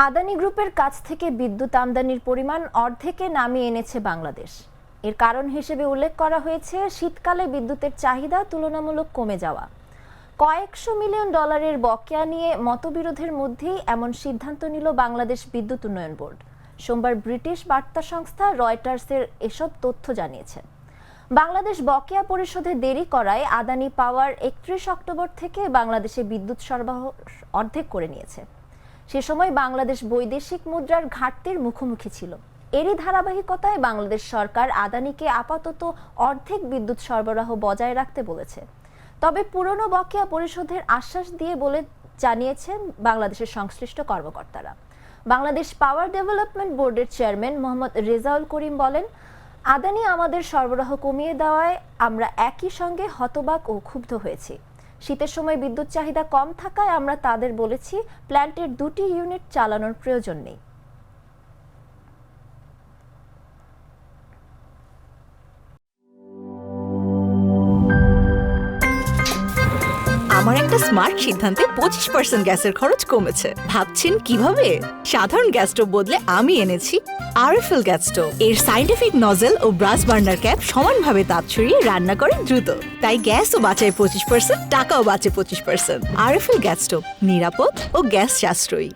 আদানি গ্রুপের কাছ থেকে বিদ্যুৎ আমদানির পরিমাণ অর্ধেকে নামিয়ে এনেছে বাংলাদেশ। এর কারণ হিসেবে উল্লেখ করা হয়েছে শীতকালে বিদ্যুতের চাহিদা তুলনামূলক কমে যাওয়া। কয়েকশো মিলিয়ন ডলারের বকেয়া নিয়ে মতবিরোধের মধ্যেই এমন সিদ্ধান্ত নিল বাংলাদেশ বিদ্যুৎ উন্নয়ন বোর্ড। সোমবার ব্রিটিশ বার্তা সংস্থা রয়টার্সের এসব তথ্য জানিয়েছে। বাংলাদেশ বকেয়া পরিশোধে দেরি করায় আদানি পাওয়ার ৩১ অক্টোবর থেকে বাংলাদেশে বিদ্যুৎ সরবরাহ অর্ধেক করে নিয়েছে। সে সময় বাংলাদেশ বৈদেশিক মুদ্রার ঘাটতির মুখোমুখি ছিল। এরই ধারাবাহিকতায় বাংলাদেশ সরকার আদানিকে আপাতত অর্ধেক বিদ্যুৎ সরবরাহ বজায় রাখতে বলেছে। তবে পুরনো বকেয়া পরিশোধের আশ্বাস দিয়ে বলে জানিয়েছেন বাংলাদেশের সংশ্লিষ্ট কর্মকর্তারা। বাংলাদেশ পাওয়ার ডেভেলপমেন্ট বোর্ডের চেয়ারম্যান মোহাম্মদ রেজাউল করিম বলেন, আদানি আমাদের সরবরাহ কমিয়ে দেওয়ায় আমরা একই সঙ্গে হতবাক ও ক্ষুব্ধ হয়েছি। শীতের সময় বিদ্যুৎ চাহিদা কম থাকায় আমরা তাদের বলেছি প্ল্যান্টের ২টি ইউনিট চালানোর প্রয়োজন নেই। আমার একটা স্মার্ট সিদ্ধান্তে 25% গ্যাসের খরচ কমেছে। ভাবছেন কিভাবে? সাধারণ গ্যাস স্টোভ বদলে আমি এনেছি আরএফএল গ্যাস স্টোভ। এর সাইন্টিফিক নজল ও ব্রাস বার্নার ক্যাপ সমানভাবে তাপ ছড়িয়ে রান্না করে দ্রুত। তাই গ্যাসও বাঁচায় 25%, টাকাও বাঁচে 25%। আরএফএল গ্যাস স্টোভ, নিরাপদ ও গ্যাস সাশ্রয়ী।